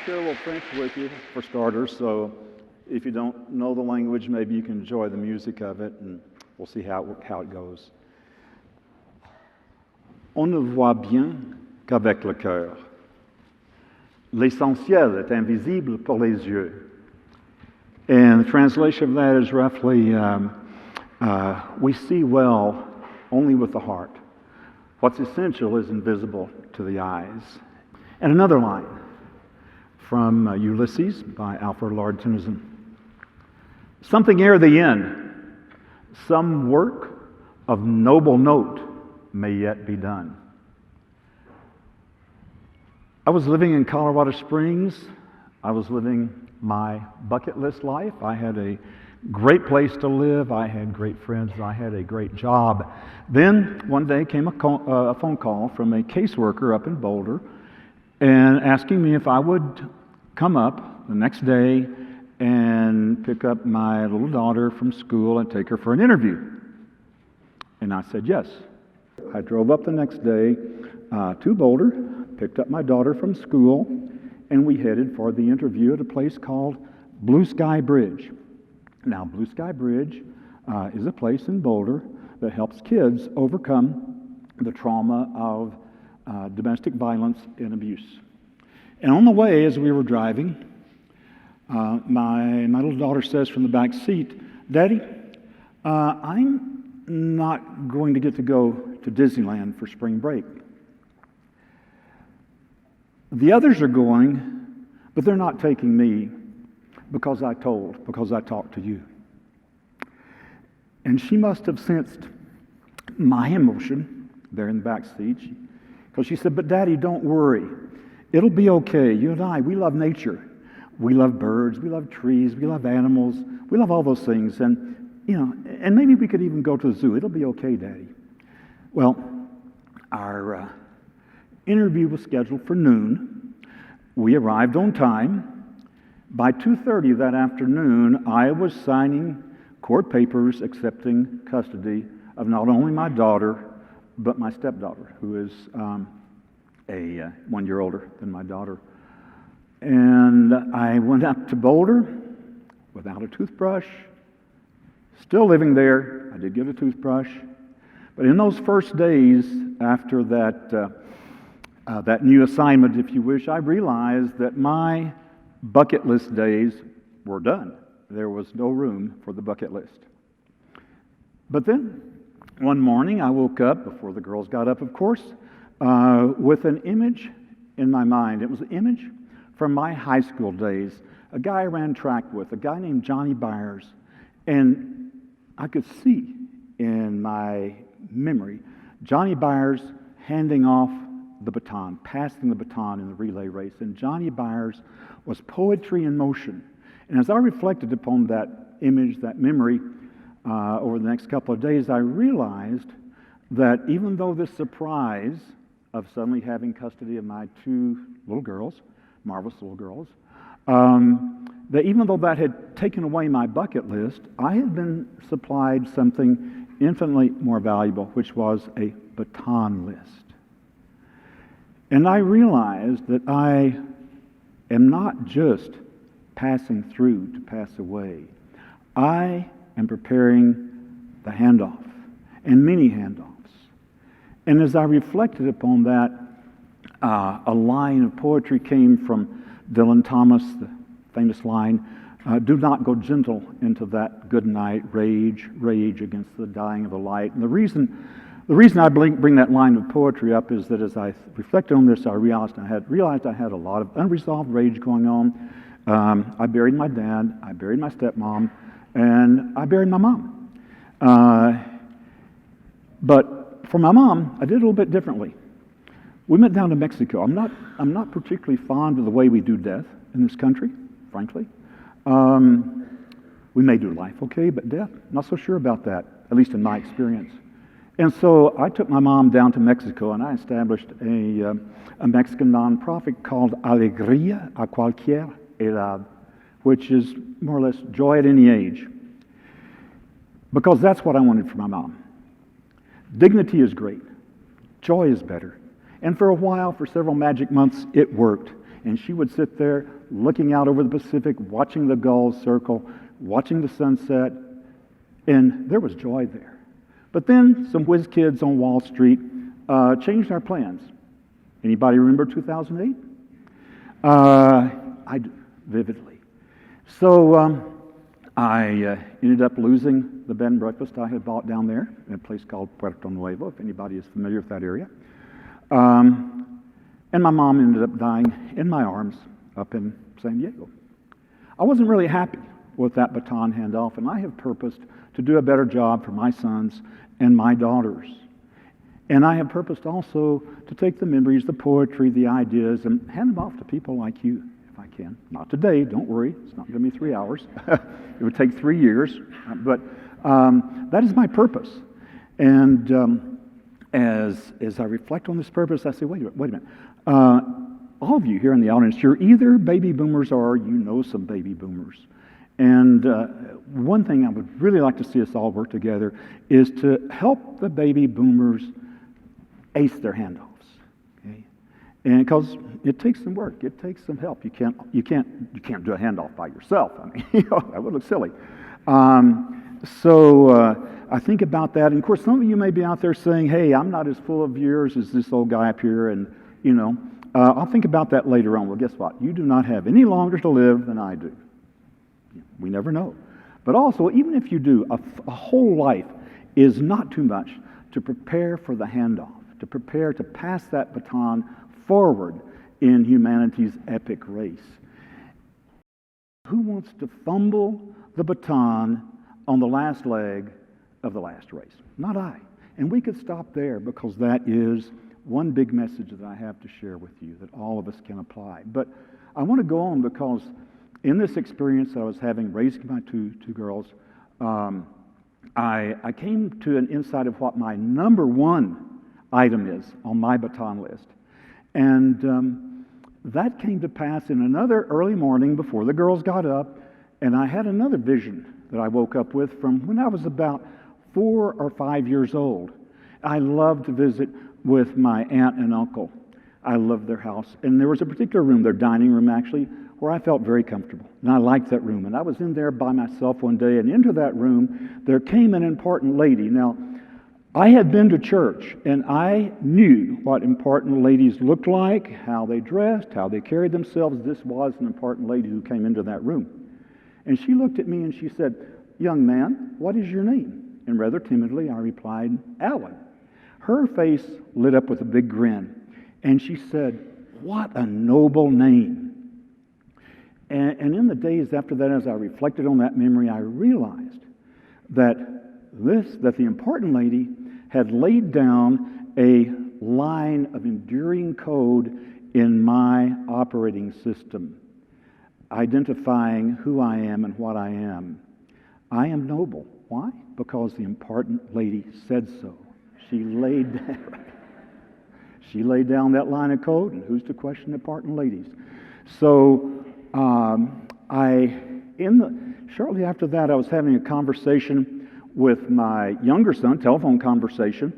share a little French with you for starters, so if you don't know the language, maybe you can enjoy the music of it, and we'll see how it goes. On ne voit bien qu'avec le cœur. L'essentiel est invisible pour les yeux. And the translation of that is roughly, we see well only with the heart. What's essential is invisible to the eyes. And another line from Ulysses by Alfred Lord Tennyson. Something ere the end, some work of noble note may yet be done. I was living in Colorado Springs. I was living my bucket list life. I had a great place to live. I had great friends. I had a great job. Then one day came a phone call from a caseworker up in Boulder and asking me if I would come up the next day and pick up my little daughter from school and take her for an interview. And I said yes. I drove up the next day to Boulder, picked up my daughter from school, and we headed for the interview at a place called Blue Sky Bridge. Now, Blue Sky Bridge is a place in Boulder that helps kids overcome the trauma of domestic violence and abuse. And on the way, as we were driving, my little daughter says from the back seat, "Daddy, I'm not going to get to go to Disneyland for spring break. The others are going, but they're not taking me because I talked to you." And she must have sensed my emotion there in the back seat, because she said, "But Daddy, don't worry. It'll be okay. You and I, we love nature. We love birds, we love trees, we love animals, we love all those things. And, and maybe we could even go to the zoo. It'll be okay, Daddy." Well, our interview was scheduled for noon. We arrived on time. By 2:30 that afternoon, I was signing court papers accepting custody of not only my daughter, but my stepdaughter, who is 1 year older than my daughter. And I went up to Boulder without a toothbrush, still living there. I did get a toothbrush. But in those first days after that new assignment, if you wish, I realized that my bucket list days were done. There was no room for the bucket list. But then, one morning, I woke up, before the girls got up, of course, with an image in my mind. It was an image from my high school days, a guy I ran track with, a guy named Johnny Byers. And I could see in my memory Johnny Byers handing off the baton, passing the baton in the relay race. And Johnny Byers was poetry in motion. And as I reflected upon that image, that memory, over the next couple of days, I realized that even though this surprise of suddenly having custody of my two little girls, marvelous little girls, that even though that had taken away my bucket list, I had been supplied something infinitely more valuable, which was a baton list. And I realized that I am not just passing through to pass away. I am preparing the handoff, and many handoffs. And as I reflected upon that, a line of poetry came from Dylan Thomas, the famous line, "Do not go gentle into that good night, rage, rage against the dying of the light." And the reason I bring that line of poetry up is that as I reflected on this, I realized I had a lot of unresolved rage going on. I buried my dad, I buried my stepmom, and I buried my mom. But for my mom, I did a little bit differently. We went down to Mexico. I'm not particularly fond of the way we do death in this country, frankly. We may do life okay, but death, not so sure about that, at least in my experience. And so I took my mom down to Mexico, and I established a Mexican nonprofit called Alegría a Cualquier Edad, which is more or less joy at any age, because that's what I wanted for my mom. Dignity is great. Joy is better. And for a while, for several magic months, it worked. And she would sit there looking out over the Pacific, watching the gulls circle, watching the sunset, and there was joy there. But then some whiz kids on Wall Street changed our plans. Anybody remember 2008? I do, vividly. So I ended up losing the bed and breakfast I had bought down there in a place called Puerto Nuevo, if anybody is familiar with that area. And my mom ended up dying in my arms up in San Diego. I wasn't really happy with that baton handoff, and I have purposed to do a better job for my sons and my daughters. And I have purposed also to take the memories, the poetry, the ideas, and hand them off to people like you, if I can. Not today, don't worry. It's not going to be 3 hours. It would take 3 years. But that is my purpose. And as I reflect on this purpose, I say, wait a minute. All of you here in the audience, you're either baby boomers or you know some baby boomers. And one thing I would really like to see us all work together is to help the baby boomers ace their handoffs. Okay? And because it takes some work, it takes some help. You can't do a handoff by yourself. I mean, that would look silly. So I think about that, and of course, some of you may be out there saying, "Hey, I'm not as full of years as this old guy up here," and I'll think about that later on. Well, guess what? You do not have any longer to live than I do. We never know. But also, even if you do, a whole life is not too much to prepare for the handoff, to prepare to pass that baton forward in humanity's epic race. Who wants to fumble the baton on the last leg of the last race? Not I. And we could stop there because that is one big message that I have to share with you that all of us can apply. But I want to go on because in this experience that I was having raising my two girls, I came to an insight of what my number one item is on my baton list. And that came to pass in another early morning before the girls got up, and I had another vision that I woke up with from when I was about 4 or 5 years old. I loved to visit with my aunt and uncle. I loved their house. And there was a particular room, their dining room actually, where I felt very comfortable. And I liked that room. And I was in there by myself one day, and into that room there came an important lady. Now, I had been to church, and I knew what important ladies looked like, how they dressed, how they carried themselves. This was an important lady who came into that room. And she looked at me and she said, "Young man, what is your name?" And rather timidly I replied, "Alan." Her face lit up with a big grin. And she said, "What a noble name." And in the days after that, as I reflected on that memory, I realized that the important lady had laid down a line of enduring code in my operating system, identifying who I am and what I am. I am noble. Why? Because the important lady said so. She laid down that line of code, and who's to question the important ladies? So shortly after that, I was having a conversation with my younger son, telephone conversation,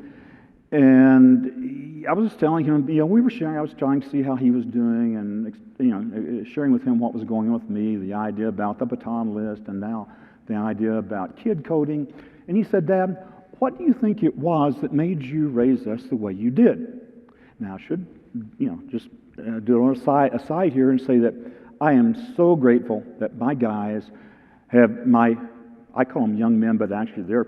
and I was telling him, we were sharing. I was trying to see how he was doing, and sharing with him what was going on with me, the idea about the baton list, and now the idea about kid coding. And he said, "Dad, what do you think it was that made you raise us the way you did?" Now, I should, just do an aside here and say that I am so grateful that my guys have I call them young men, but actually they're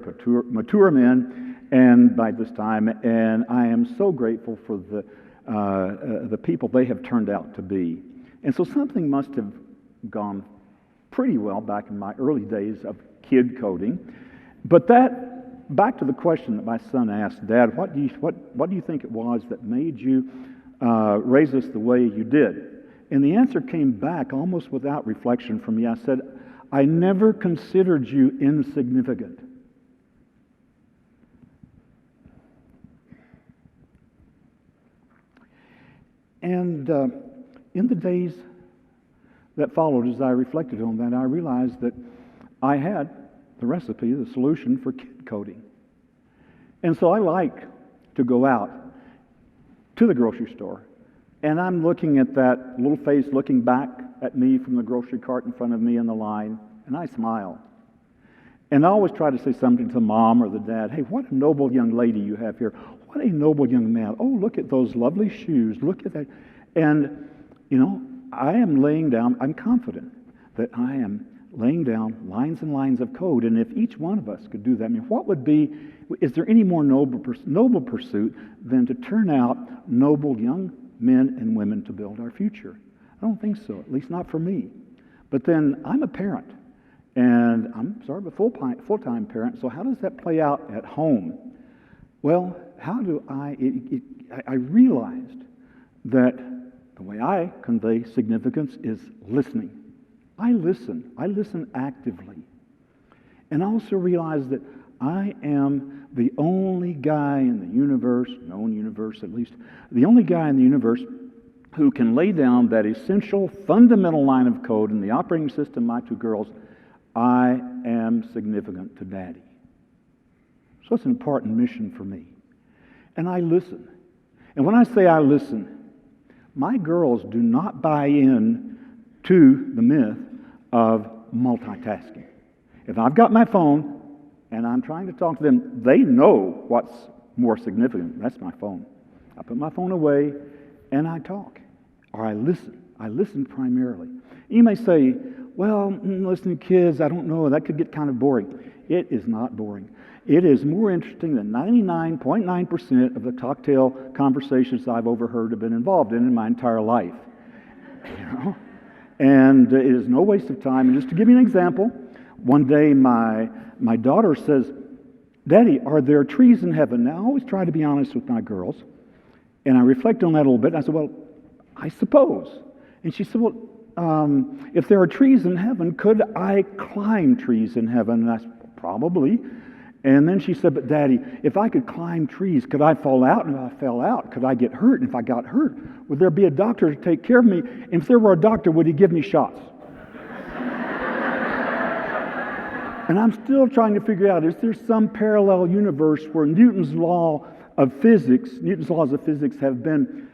mature men, and by this time, and I am so grateful for the people they have turned out to be. And so something must have gone pretty well back in my early days of kid coding. But back to the question that my son asked, "Dad, what do you think it was that made you raise us the way you did?" And the answer came back almost without reflection from me. I said, "I never considered you insignificant." And in the days that followed, as I reflected on that, I realized that I had the recipe, the solution for kid coding. And so I like to go out to the grocery store And I'm looking at that little face looking back at me from the grocery cart in front of me in the line, and I smile. And I always try to say something to the mom or the dad. Hey, what a noble young lady you have here. What a noble young man. Oh, look at those lovely shoes. Look at that. And, I am laying down, I'm confident that I am laying down lines and lines of code. And if each one of us could do that, is there any more noble pursuit than to turn out noble young men and women to build our future? I don't think so, at least not for me. But then I'm a parent. And I'm a full-time parent, so how does that play out at home? Well, I realized that the way I convey significance is listening. I listen actively. And I also realize that I am the only guy in the universe, known universe at least, the only guy in the universe who can lay down that essential, fundamental line of code in the operating system, my two girls. I am significant to Daddy. So it's an important mission for me. And I listen. And when I say I listen, my girls do not buy in to the myth of multitasking. If I've got my phone and I'm trying to talk to them, they know what's more significant. That's my phone. I put my phone away and I talk. Or I listen. I listen primarily. You may say, well, listening to kids, I don't know, that could get kind of boring. It is not boring. It is more interesting than 99.9% of the cocktail conversations I've overheard have been involved in my entire life. And it is no waste of time. And just to give you an example, one day my daughter says, Daddy, are there trees in heaven? Now, I always try to be honest with my girls. And I reflect on that a little bit. And I said, well, I suppose. And she said, well, if there are trees in heaven, could I climb trees in heaven? And I said, probably. And then she said, but Daddy, if I could climb trees, could I fall out? And if I fell out, could I get hurt? And if I got hurt, would there be a doctor to take care of me? And if there were a doctor, would he give me shots? And I'm still trying to figure out, is there some parallel universe where Newton's laws of physics have been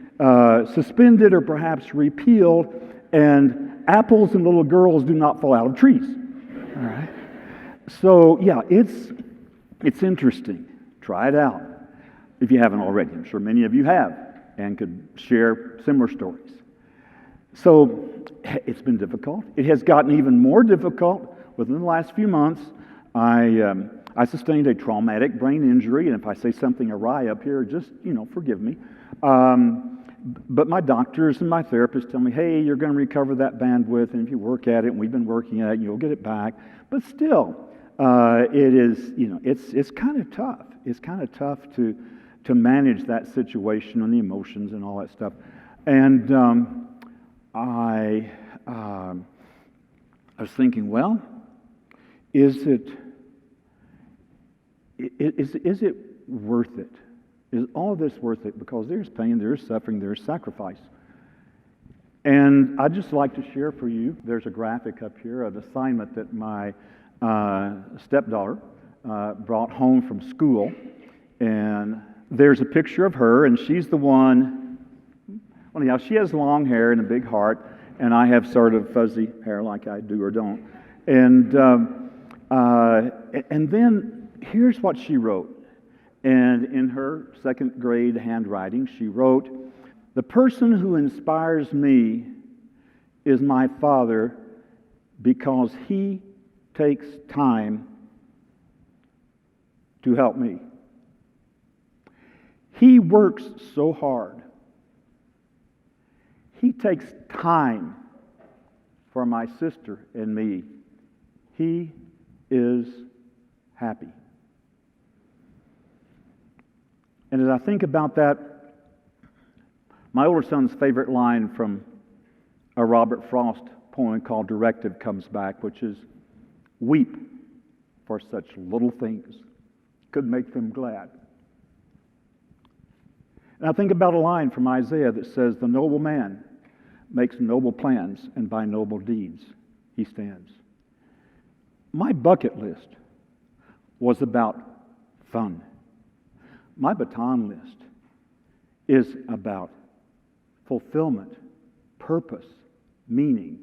suspended or perhaps repealed, and apples and little girls do not fall out of trees? All right. So, yeah, it's interesting. Try it out if you haven't already. I'm sure many of you have and could share similar stories. So, it's been difficult. It has gotten even more difficult within the last few months. I sustained a traumatic brain injury, and if I say something awry up here, just, forgive me. But my doctors and my therapists tell me, hey, you're going to recover that bandwidth, and if you work at it, and we've been working at it, you'll get it back. But still, it is, it's kind of tough. It's kind of tough to manage that situation and the emotions and all that stuff. And I was thinking, well, is it worth it? Is all of this worth it? Because there's pain, there's suffering, there's sacrifice. And I'd just like to share for you, there's a graphic up here, an assignment that my stepdaughter brought home from school. And there's a picture of her, and she's the one, well, yeah, she has long hair and a big heart, and I have sort of fuzzy hair like I do or don't. And then here's what she wrote. And in her second grade handwriting, she wrote, the person who inspires me is my father because he takes time to help me. He works so hard. He takes time for my sister and me. He is happy. And as I think about that, my older son's favorite line from a Robert Frost poem called Directive comes back, which is, weep for such little things could make them glad. And I think about a line from Isaiah that says, the noble man makes noble plans, and by noble deeds he stands. My bucket list was about fun. My Baton list is about fulfillment, purpose, meaning,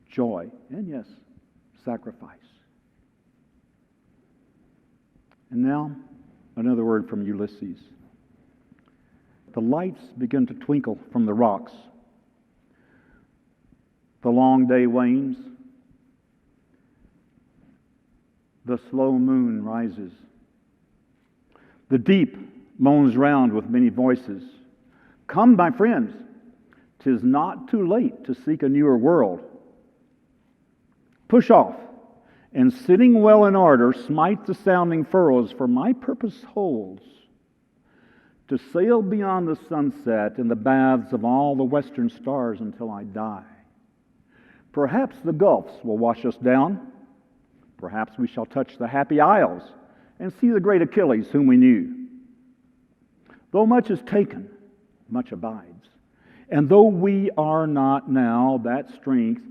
joy, and yes, sacrifice. And now, another word from Ulysses. The lights begin to twinkle from the rocks. The long day wanes. The slow moon rises. The deep moans round with many voices. Come, my friends, 'tis not too late to seek a newer world. Push off, and sitting well in order, smite the sounding furrows, for my purpose holds to sail beyond the sunset in the baths of all the western stars until I die. Perhaps the gulfs will wash us down. Perhaps we shall touch the happy isles and see the great Achilles whom we knew. Though much is taken, much abides. And though we are not now that strength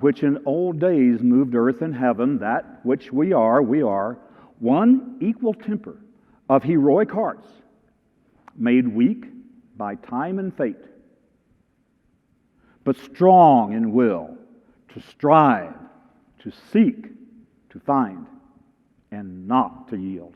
which in old days moved earth and heaven, that which we are one equal temper of heroic hearts, made weak by time and fate, but strong in will to strive, to seek, to find, and not to yield.